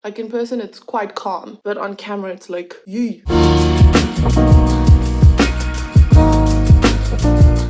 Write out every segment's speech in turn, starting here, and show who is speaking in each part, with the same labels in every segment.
Speaker 1: Like in person, it's quite calm, but on camera, it's like, yee.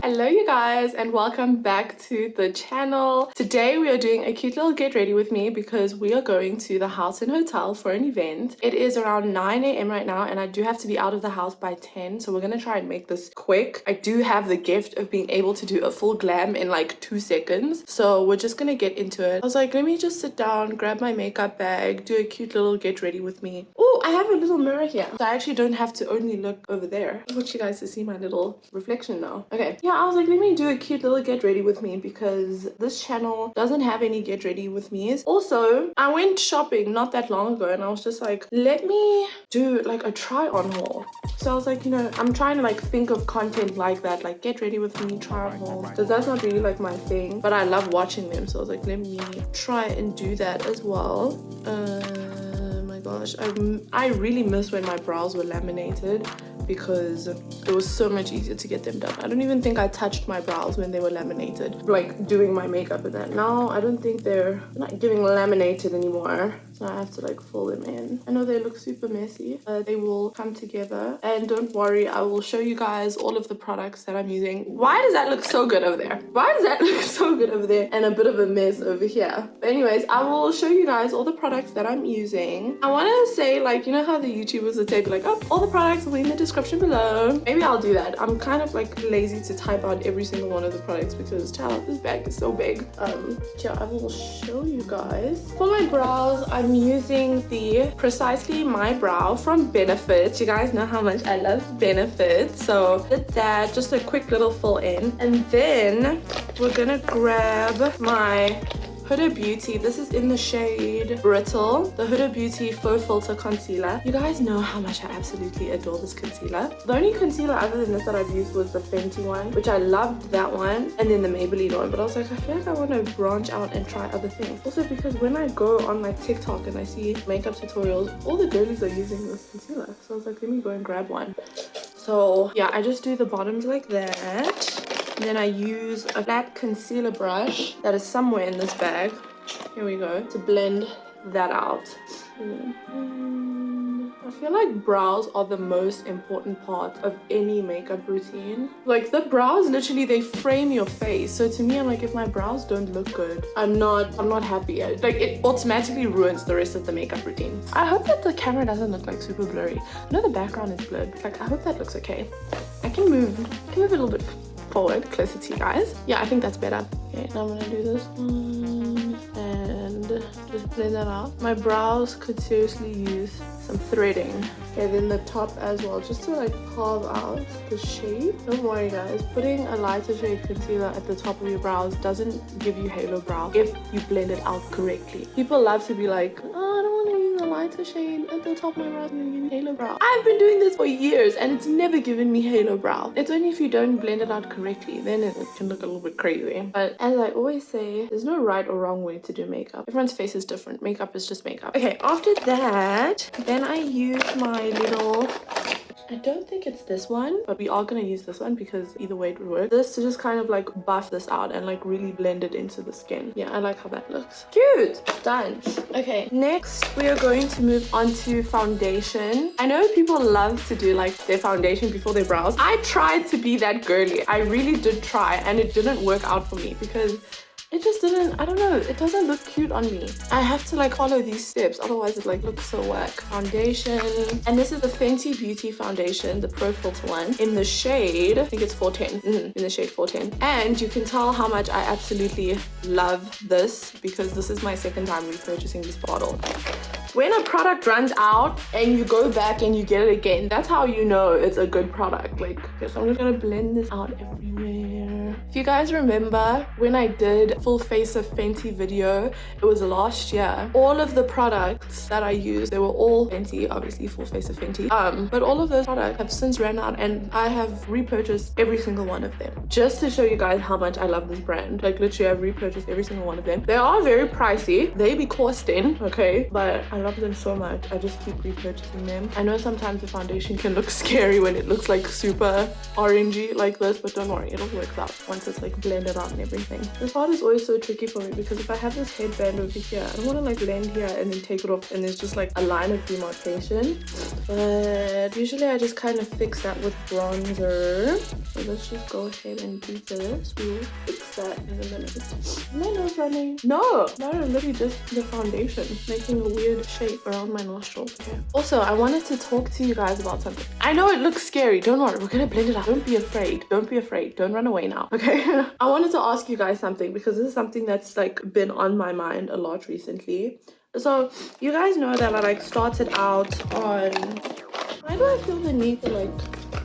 Speaker 1: Hello you guys and welcome back to the channel. Today we are doing a cute little get ready with me because we are going to the Houghton hotel for an event. It is around 9 a.m. right now and I do have to be out of the house by 10, so we're gonna try and make this quick. I do have the gift of being able to do a full glam in like 2 seconds, so we're just gonna get into it. I was like, let me just sit down, grab my makeup bag, do a cute little get ready with me. Oh, I have a little mirror here, so I actually don't have to only look over there. I want you guys to see my little reflection now. Okay, yeah, I was like, let me do a cute little get ready with me because this channel doesn't have any get ready with me's. Also, I went shopping not that long ago and I was just like, let me do like a try on haul. So I was like, you know, I'm trying to like think of content like that, like get ready with me, try on hauls, because that's not really like my thing, but I love watching them. So I was like, let me try and do that as well. My gosh, I really miss when my brows were laminated because it was so much easier to get them done. I don't even think I touched my brows when they were laminated, like doing my makeup and that. Now I don't think they're not giving laminated anymore, so I have to like fill them in. I know they look super messy. They will come together, and don't worry, I will show you guys all of the products that I'm using. Why does that look so good over there? Why does that look so good over there and a bit of a mess over here? But anyways, I will show you guys all the products that I'm using. I want to say, like, you know how the YouTubers would say like, oh, all the products will be in the description below. Maybe I'll do that. I'm kind of like lazy to type out every single one of the products because child, this bag is so big. Yeah, I will show you guys. For my brows, I'm using the Precisely My Brow from Benefit. You guys know how much I love Benefit, so did that, just a quick little fill in, and then we're gonna grab my Huda Beauty. This is in the shade Brittle, the Huda Beauty Faux Filter Concealer. You guys know how much I absolutely adore this concealer. The only concealer other than this that I've used was the Fenty one, which I loved that one, and then the Maybelline one, but I was like, I feel like I want to branch out and try other things. Also because when I go on like TikTok and I see makeup tutorials, all the girlies are using this concealer, so I was like, let me go and grab one. So yeah, I just do the bottoms like that. And then I use a flat concealer brush that is somewhere in this bag. Here we go, to blend that out. I feel like brows are the most important part of any makeup routine. Like the brows, literally, they frame your face. So to me, I'm like, if my brows don't look good, I'm not happy. Like it automatically ruins the rest of the makeup routine. I hope that the camera doesn't look like super blurry. I know the background is blurred, but like I hope that looks okay. I can move a little bit forward, closer to you guys. Yeah, I think that's better. Okay, now I'm gonna do this one and just blend that out. My brows could seriously use some threading. Okay, then the top as well, just to like carve out the shape. Don't worry guys, putting a lighter shade concealer at the top of your brows doesn't give you halo brow if you blend it out correctly. People love to be like, oh, I don't want to use a lighter shade at the top of my brows and give me halo brow. I've been doing this for years and it's never given me halo brow. It's only if you don't blend it out correctly, then it can look a little bit crazy. But as I always say, there's no right or wrong way to do makeup. Everyone's face is different. Makeup is just makeup. Okay, after that, then I use my little, I don't think it's this one, but we are gonna use this one because either way it would work. This to just kind of like buff this out and like really blend it into the skin. Yeah, I like how that looks. Cute! Done. Okay, next we are going to move on to foundation. I know people love to do like their foundation before their brows. I tried to be that girly. I really did try and it didn't work out for me because it just didn't, I don't know, it doesn't look cute on me. I have to like follow these steps, otherwise it like looks so whack. Foundation, and this is the Fenty Beauty foundation, the Pro Filter one, in the shade, I think it's 410, in the shade 410. And you can tell how much I absolutely love this because this is my second time repurchasing this bottle. When a product runs out and you go back and you get it again, that's how you know it's a good product. Like, so I'm just gonna blend this out everywhere. If you guys remember when I did full face of Fenty video, it was last year. All of the products that I used, they were all Fenty, obviously full face of Fenty. But all of those products have since ran out and I have repurchased every single one of them. Just to show you guys how much I love this brand. Like literally I've repurchased every single one of them. They are very pricey. They be costing, okay? But I love them so much. I just keep repurchasing them. I know sometimes the foundation can look scary when it looks like super orangey like this, but don't worry, it'll work out. once it's like blended out and everything. This part is always so tricky for me because if I have this headband over here, I don't want to like blend here and then take it off and there's just like a line of demarcation. But usually I just kind of fix that with bronzer. So let's just go ahead and do this. We'll fix that in a minute. Is my nose running? No, literally just the foundation making a weird shape around my nostrils. Okay. Also, I wanted to talk to you guys about something. I know it looks scary. Don't worry, we're gonna blend it out. Don't be afraid. Don't be afraid. Don't run away now. Okay. I wanted to ask you guys something because this is something that's like been on my mind a lot recently. So you guys know that I like started out on, why do I feel the need to like,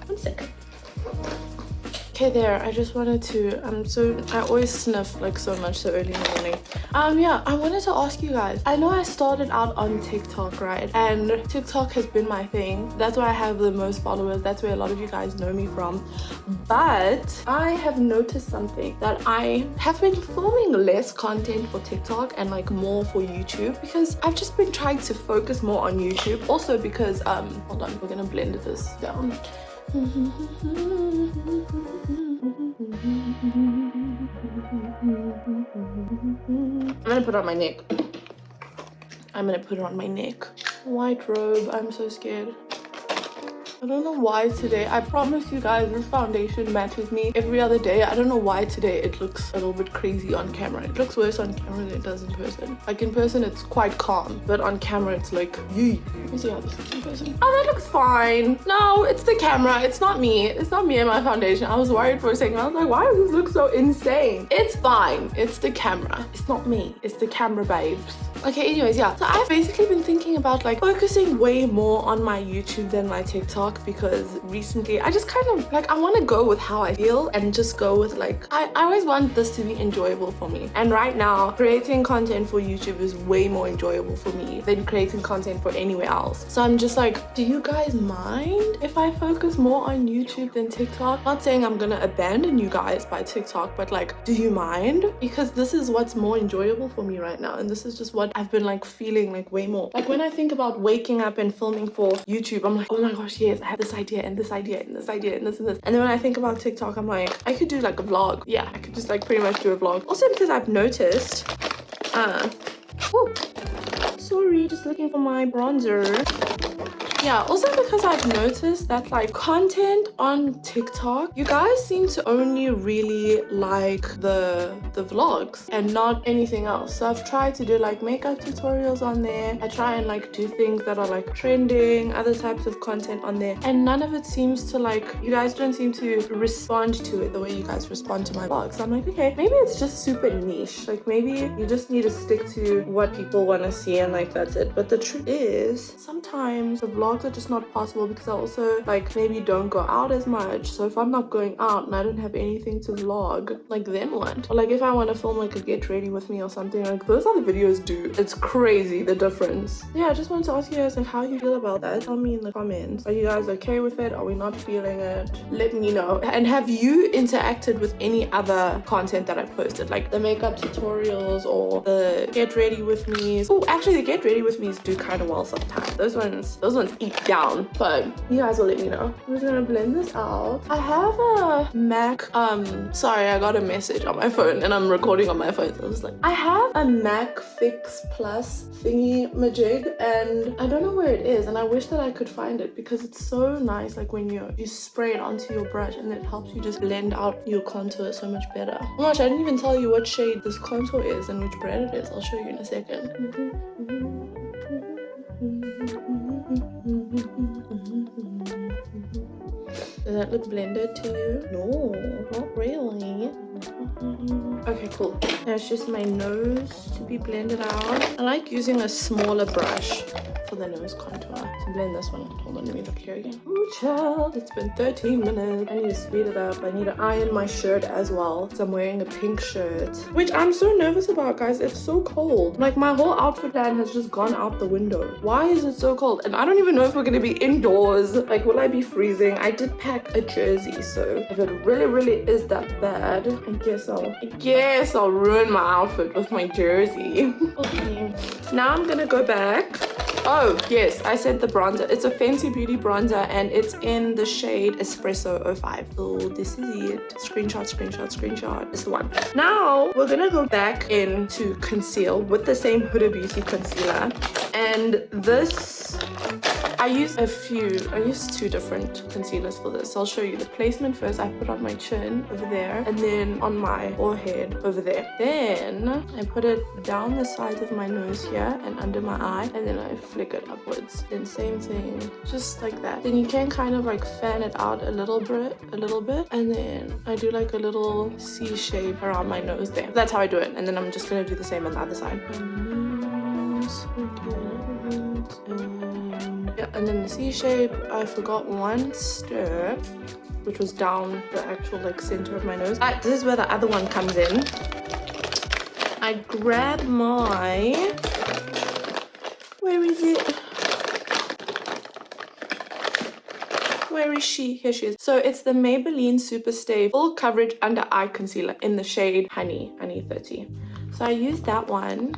Speaker 1: one second. Okay, there, I just wanted to, I always sniff like so much so early in the morning. Yeah, I wanted to ask you guys, I know I started out on TikTok, right? And TikTok has been my thing. That's where I have the most followers. That's where a lot of you guys know me from. But I have noticed something, that I have been filming less content for TikTok and like more for YouTube because I've just been trying to focus more on YouTube. Also because, hold on, we're gonna blend this down. I'm gonna put it on my neck. I'm gonna put it on my neck. White robe, I'm so scared. I don't know why today, I promise you guys this foundation matches me every other day. I don't know why today it looks a little bit crazy on camera. It looks worse on camera than it does in person. Like in person it's quite calm, but on camera it's like, yee. Let me see how this looks in person. Oh, that looks fine. No, it's the camera. It's not me. It's not me and my foundation. I was worried for a second. I was like, why does this look so insane? It's fine. It's the camera. It's not me. It's the camera, babes. Okay, anyways, yeah. So I've basically been thinking about like focusing way more on my YouTube than my TikTok because recently I just kind of like, I want to go with how I feel and just go with like, I always want this to be enjoyable for me. And right now, creating content for YouTube is way more enjoyable for me than creating content for anywhere else. So I'm just like, do you guys mind if I focus more on YouTube than TikTok? Not saying I'm gonna abandon you guys by TikTok, but like, do you mind? Because this is what's more enjoyable for me right now. And this is just what I've been like feeling like way more. Like when I think about waking up and filming for YouTube, I'm like, oh my gosh, yes, I have this idea and this idea and this idea and this and this. And then when I think about TikTok, I'm like, I could do like a vlog. Yeah, I could just like pretty much do a vlog. Also because I've noticed, sorry, just looking for my bronzer. Yeah, also because I've noticed that like content on TikTok, you guys seem to only really like the vlogs and not anything else. So I've tried to do like makeup tutorials on there. I try and like do things that are like trending, other types of content on there. And none of it seems to like, you guys don't seem to respond to it the way you guys respond to my vlogs. So I'm like, okay, maybe it's just super niche. Like maybe you just need to stick to what people want to see and like that's it. But the truth is, sometimes the vlogs are just not possible because I also like maybe don't go out as much. So if I'm not going out and I don't have anything to vlog, like then what? Or like if I want to film like a get ready with me or something, like those other videos do. It's crazy the difference. Yeah, I just wanted to ask you guys like how you feel about that. Tell me in the comments. Are you guys okay with it? Are we not feeling it? Let me know. And have you interacted with any other content that I posted, like the makeup tutorials or the get ready with me's? Oh, actually the get ready with me's do kind of well sometimes. Those ones eat down, but you guys will let me know. I'm just gonna blend this out. I have a Mac, sorry, I got a message on my phone and I'm recording on my phone, so I was like, I have a Mac Fix Plus thingy majig and I don't know where it is and I wish that I could find it because it's so nice, like when you spray it onto your brush and it helps you just blend out your contour so much better. Oh my gosh, I didn't even tell you what shade this contour is and which brand it is. I'll show you in a second. Does that look blended to you? No, not really. Okay, cool. Now it's just my nose to be blended out. I like using a smaller brush for the nose contour to blend this one. Hold on, let me look here again. Oh child, it's been 13 minutes. I need to speed it up. I need to iron my shirt as well. So I'm wearing a pink shirt, which I'm so nervous about, guys. It's so cold. Like my whole outfit plan has just gone out the window. Why is it so cold? And I don't even know if we're gonna be indoors. Like, will I be freezing? I did pack a jersey, so if it really is that bad, I guess I'll ruin my outfit with my jersey. Okay, now I'm gonna go back Oh, yes, I said the bronzer. It's a Fenty Beauty bronzer and it's in the shade Espresso 05. So this is it. Screenshot, screenshot, screenshot. It's the one. Now, we're gonna go back into conceal with the same Huda Beauty concealer. And this, I used two different concealers for this. So I'll show you the placement first. I put on my chin over there and then on my forehead over there. Then I put it down the sides of my nose here and under my eye, and then I flick it upwards. Then same thing, just like that. Then you can kind of like fan it out a little bit, and then I do like a little C shape around my nose there. That's how I do it. And then I'm just gonna do the same on the other side. And then the C shape, I forgot one step, which was down the actual like center of my nose. This is where the other one comes in. I grab my, where is it? Where is she? Here she is. So it's the Maybelline Super Stay Full Coverage Under Eye Concealer in the shade Honey 30. So I use that one.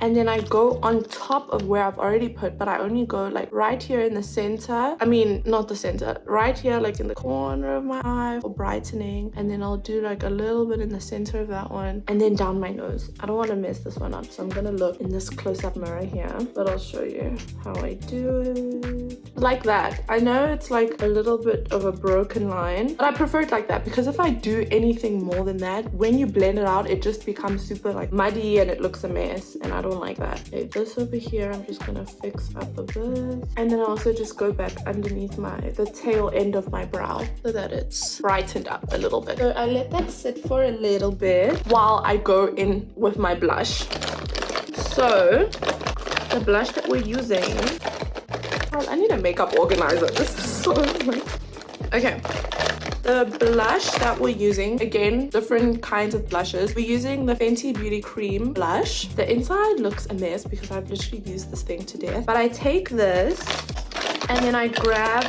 Speaker 1: And then I go on top of where I've already put, but I only go like right here in the center. I mean, not the center, right here, like in the corner of my eye for brightening. And then I'll do like a little bit in the center of that one and then down my nose. I don't want to mess this one up, so I'm gonna look in this close-up mirror here, but I'll show you how I do it. Like that. I know it's like a little bit of a broken line, but I prefer it like that because if I do anything more than that, when you blend it out, it just becomes super like muddy and it looks a mess, and I don't like that. Okay, this over here, I'm just gonna fix up a bit, and then I also just go back underneath the tail end of my brow so that it's brightened up a little bit. So I let that sit for a little bit while I go in with my blush. So the blush that we're using, oh, I need a makeup organizer. This is so like, okay. The blush that we're using, again, different kinds of blushes. We're using the Fenty Beauty Cream blush. The inside looks a mess because I've literally used this thing to death. But I take this and then I grab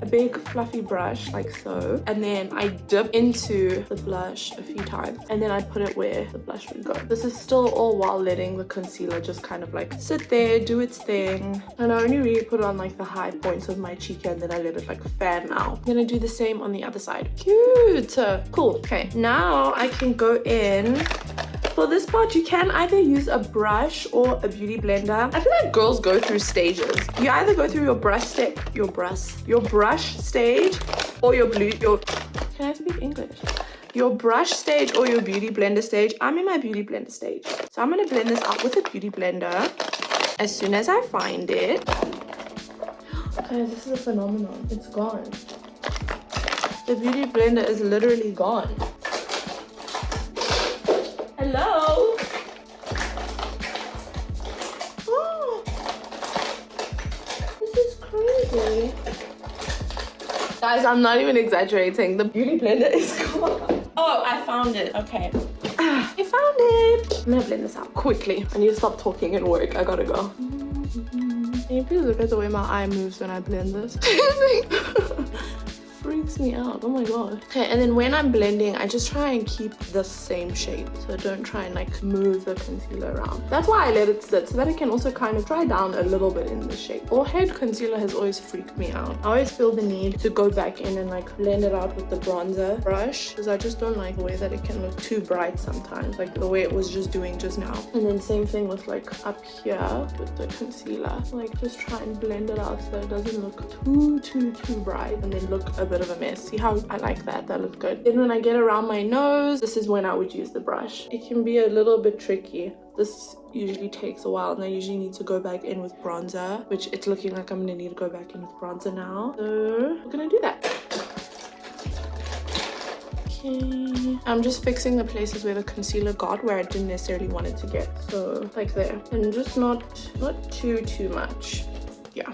Speaker 1: a big fluffy brush like so, and then I dip into the blush a few times and then I put it where the blush would go. This is still all while letting the concealer just kind of like sit there, do its thing, and I only really put it on like the high points of my cheek and then I let it like fan out. Then I do the same on the other side. Cute. Cool. Okay, now I can go in. For this part, you can either use a brush or a beauty blender. I feel like girls go through stages. You either go through your brush stage or can I speak English? Your brush stage or your beauty blender stage. I'm in my beauty blender stage. So I'm gonna blend this out with a beauty blender as soon as I find it. Guys, this is a phenomenon. It's gone. The beauty blender is literally gone. Hello? Oh, this is crazy. Guys, I'm not even exaggerating. The beauty blender is gone. Oh, I found it. Okay. I found it. I'm gonna blend this out quickly. I need to stop talking and work. I gotta go. Can you please look at the way my eye moves when I blend this? Freaks me out. Oh my god. Okay, and then when I'm blending, I just try and keep the same shape, so don't try and like move the concealer around. That's why I let it sit, so that it can also kind of dry down a little bit in the shape. Forehead concealer has always freaked me out. I always feel the need to go back in and like blend it out with the bronzer brush because I just don't like the way that it can look too bright sometimes, like the way it was just doing just now. And then same thing with like up here with the concealer, like just try and blend it out so it doesn't look too bright and then look a bit of a mess. See how I like that? That looks good. Then when I get around my nose, this is when I would use the brush. It can be a little bit tricky. This usually takes a while and I usually need to go back in with bronzer, which it's looking like I'm gonna need to go back in with bronzer now. So we're gonna do that. Okay. I'm just fixing the places where the concealer got where I didn't necessarily want it to get. So like there. And just not too much. Yeah.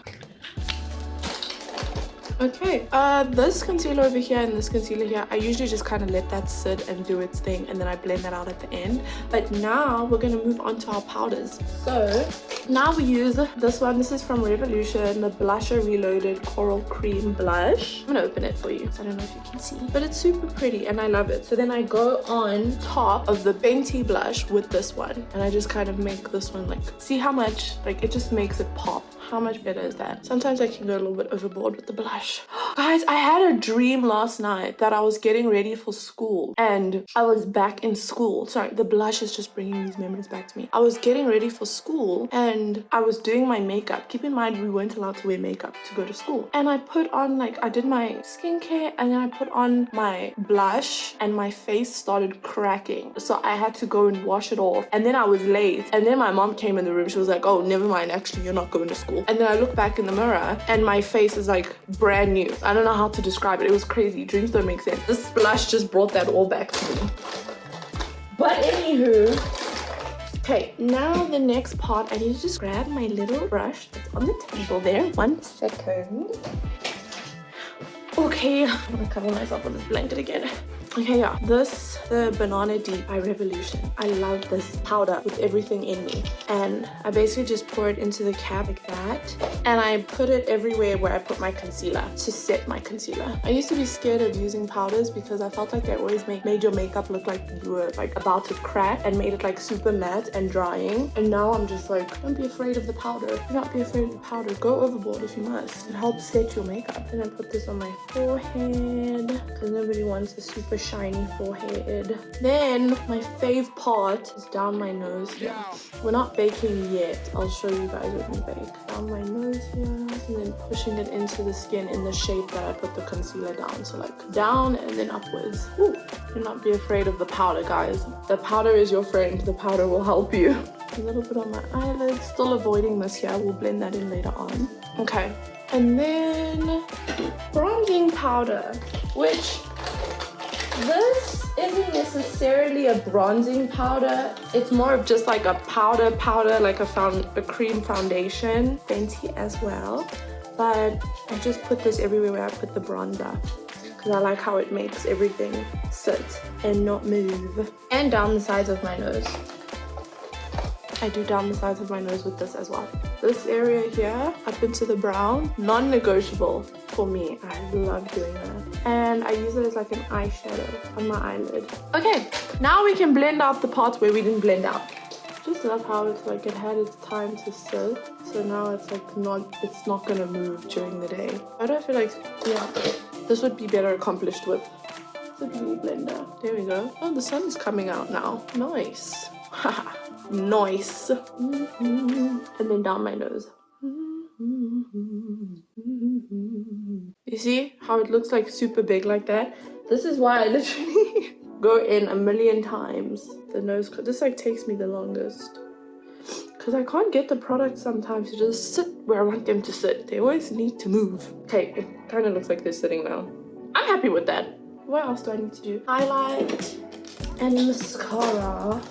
Speaker 1: Okay, this concealer over here and this concealer here, I usually just kind of let that sit and do its thing and then I blend that out at the end. But now we're going to move on to our powders. So Now we use this one. This is from Revolution, the Blusher Reloaded Coral Cream Blush. I'm gonna open it for you, so I don't know if you can see, but it's super pretty and I love it. So then I go on top of the Fenty blush with this one, and I just kind of make this one, like, see how much, like, it just makes it pop. How much better is that? Sometimes I can go a little bit overboard with the blush. Guys, I had a dream last night that I was getting ready for school and I was back in school. Sorry, the blush is just bringing these memories back to me. I was getting ready for school and I was doing my makeup. Keep in mind, we weren't allowed to wear makeup to go to school. And I put on, like, I did my skincare and then I put on my blush and my face started cracking. So I had to go and wash it off. And then I was late. And then my mom came in the room. She was like, oh, never mind. Actually, you're not going to school. And then I look back in the mirror and my face is like brand new. I don't know how to describe it. It was crazy. Dreams don't make sense. This blush just brought that all back to me. But anywho, okay, now the next part, I need to just grab my little brush that's on the table there. 1 second. Okay, I'm gonna cover myself with this blanket again. Okay, yeah, this, the Banana Deep by Revolution. I love this powder with everything in me. And I basically just pour it into the cap like that. And I put it everywhere where I put my concealer to set my concealer. I used to be scared of using powders because I felt like they always made your makeup look like you were like about to crack and made it like super matte and drying. And now I'm just like, don't be afraid of the powder. Do not be afraid of the powder. Go overboard if you must. It helps set your makeup. Then I put this on my forehead because nobody wants a super shiny forehead. Then my fave part is down my nose here. We're not baking yet. I'll show you guys when we bake. Down my nose here and then pushing it into the skin in the shape that I put the concealer down. So like down and then upwards. Ooh. Do not be afraid of the powder, guys. The powder is your friend. The powder will help you. A little bit on my eyelids. Still avoiding this here. We'll blend that in later on. Okay. And then bronzing powder, which this isn't necessarily a bronzing powder. It's more of just like a powder, like a cream foundation. Fenty as well. But I just put this everywhere where I put the bronzer because I like how it makes everything sit and not move. And down the sides of my nose. I do down the sides of my nose with this as well. This area here, up into the brown, non-negotiable for me. I love doing that. And I use it as like an eyeshadow on my eyelid. Okay, now we can blend out the parts where we didn't blend out. Just love how it's like it had its time to sit. So now it's like it's not gonna move during the day. Why do I feel like, yeah, this would be better accomplished with the beauty blender. There we go. Oh, the sun is coming out now. Nice. Haha. Nice. And then down my nose. You see how it looks like super big like that? This is why I literally go in a million times. The nose, this like takes me the longest. Because I can't get the product sometimes to just sit where I want them to sit. They always need to move. Okay, it kind of looks like they're sitting now. I'm happy with that. What else do I need to do? Highlight and mascara.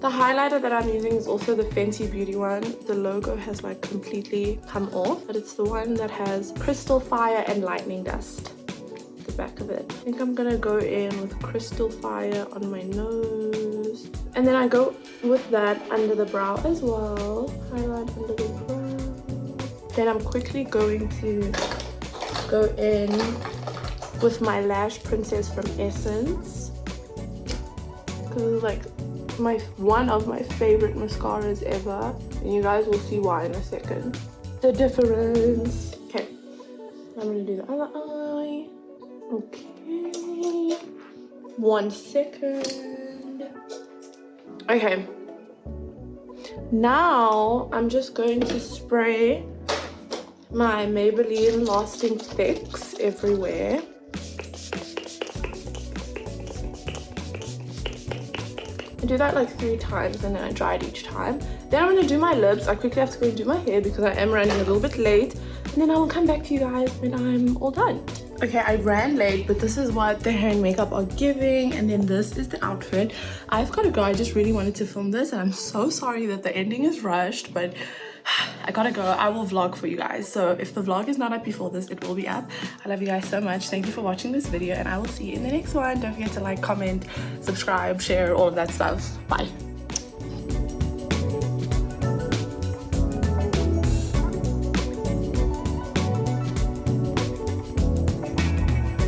Speaker 1: The highlighter that I'm using is also the Fenty Beauty one. The logo has like completely come off, but it's the one that has Crystal Fire and Lightning Dust. The back of it. I think I'm gonna go in with Crystal Fire on my nose. And then I go with that under the brow as well. Highlight under the brow. Then I'm quickly going to go in with my Lash Princess from Essence. Because like one of my favorite mascaras ever, and you guys will see why in a second. The difference. Okay, I'm gonna do the other eye. Okay, 1 second. Okay, now I'm just going to spray my Maybelline Lasting Fix everywhere. I do that like 3 times and then I dry it each time. Then I'm going to do my lips. I quickly have to go and do my hair because I am running a little bit late. And then I will come back to you guys when I'm all done. Okay, I ran late, but this is what the hair and makeup are giving. And then this is the outfit. I've got to go. I just really wanted to film this. And I'm so sorry that the ending is rushed, but I gotta go. I will vlog for you guys. So if the vlog is not up before this, it will be up. I love you guys so much. Thank you for watching this video and I will see you in the next one. Don't forget to like, comment, subscribe, share, all of that stuff. Bye.